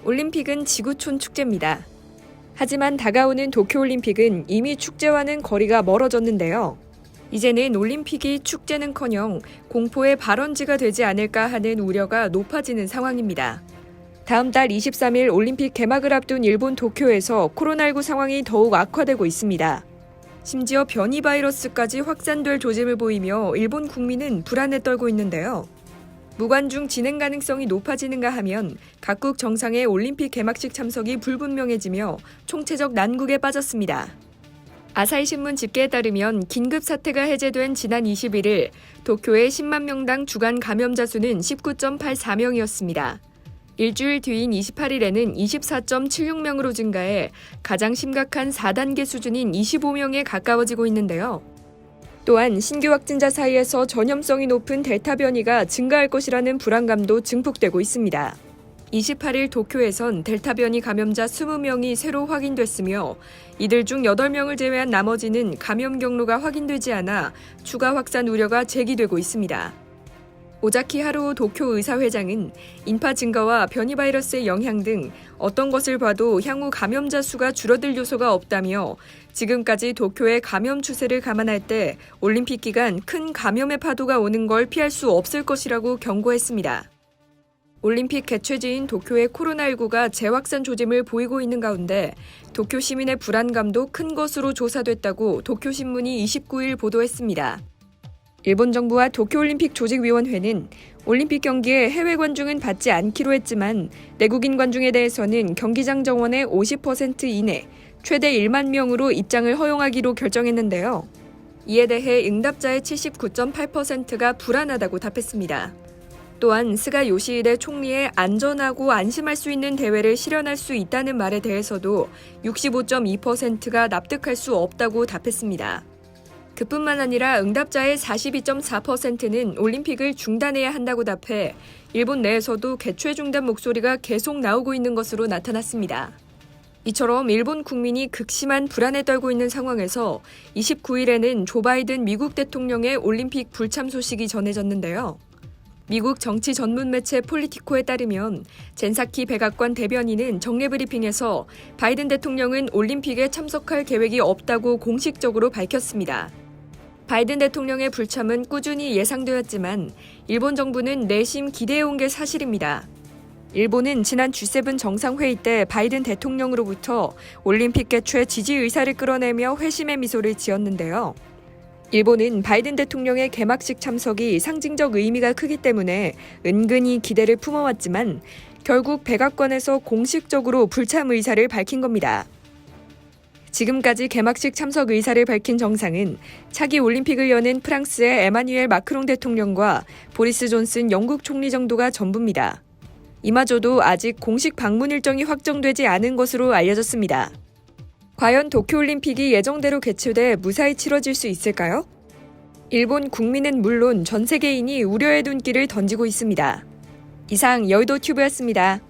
올림픽은 지구촌 축제입니다. 하지만 다가오는 도쿄올림픽은 이미 축제와는 거리가 멀어졌는데요. 이제는 올림픽이 축제는커녕 공포의 발원지가 되지 않을까 하는 우려가 높아지는 상황입니다. 다음 달 23일 올림픽 개막을 앞둔 일본 도쿄에서 코로나19 상황이 더욱 악화되고 있습니다. 심지어 변이 바이러스까지 확산될 조짐을 보이며 일본 국민은 불안에 떨고 있는데요. 무관중 진행 가능성이 높아지는가 하면 각국 정상의 올림픽 개막식 참석이 불분명해지며 총체적 난국에 빠졌습니다. 아사히 신문 집계에 따르면 긴급 사태가 해제된 지난 21일 도쿄의 10만 명당 주간 감염자 수는 19.84명이었습니다. 일주일 뒤인 28일에는 24.76명으로 증가해 가장 심각한 4단계 수준인 25명에 가까워지고 있는데요. 또한 신규 확진자 사이에서 전염성이 높은 델타 변이가 증가할 것이라는 불안감도 증폭되고 있습니다. 28일 도쿄에선 델타 변이 감염자 20명이 새로 확인됐으며 이들 중 8명을 제외한 나머지는 감염 경로가 확인되지 않아 추가 확산 우려가 제기되고 있습니다. 오자키 하루오 도쿄 의사회장은 인파 증가와 변이 바이러스의 영향 등 어떤 것을 봐도 향후 감염자 수가 줄어들 요소가 없다며 지금까지 도쿄의 감염 추세를 감안할 때 올림픽 기간 큰 감염의 파도가 오는 걸 피할 수 없을 것이라고 경고했습니다. 올림픽 개최지인 도쿄의 코로나19가 재확산 조짐을 보이고 있는 가운데 도쿄 시민의 불안감도 큰 것으로 조사됐다고 도쿄신문이 29일 보도했습니다. 일본 정부와 도쿄올림픽 조직위원회는 올림픽 경기에 해외 관중은 받지 않기로 했지만 내국인 관중에 대해서는 경기장 정원의 50% 이내 최대 1만 명으로 입장을 허용하기로 결정했는데요. 이에 대해 응답자의 79.8%가 불안하다고 답했습니다. 또한 스가 요시히데 총리의 안전하고 안심할 수 있는 대회를 실현할 수 있다는 말에 대해서도 65.2%가 납득할 수 없다고 답했습니다. 그뿐만 아니라 응답자의 42.4%는 올림픽을 중단해야 한다고 답해 일본 내에서도 개최 중단 목소리가 계속 나오고 있는 것으로 나타났습니다. 이처럼 일본 국민이 극심한 불안에 떨고 있는 상황에서 29일에는 조 바이든 미국 대통령의 올림픽 불참 소식이 전해졌는데요. 미국 정치 전문 매체 폴리티코에 따르면 젠사키 백악관 대변인은 정례 브리핑에서 바이든 대통령은 올림픽에 참석할 계획이 없다고 공식적으로 밝혔습니다. 바이든 대통령의 불참은 꾸준히 예상되었지만 일본 정부는 내심 기대해온 게 사실입니다. 일본은 지난 G7 정상회의 때 바이든 대통령으로부터 올림픽 개최 지지 의사를 끌어내며 회심의 미소를 지었는데요. 일본은 바이든 대통령의 개막식 참석이 상징적 의미가 크기 때문에 은근히 기대를 품어왔지만 결국 백악관에서 공식적으로 불참 의사를 밝힌 겁니다. 지금까지 개막식 참석 의사를 밝힌 정상은 차기 올림픽을 여는 프랑스의 에마뉘엘 마크롱 대통령과 보리스 존슨 영국 총리 정도가 전부입니다. 이마저도 아직 공식 방문 일정이 확정되지 않은 것으로 알려졌습니다. 과연 도쿄올림픽이 예정대로 개최돼 무사히 치러질 수 있을까요? 일본 국민은 물론 전 세계인이 우려의 눈길을 던지고 있습니다. 이상 여의도 튜브였습니다.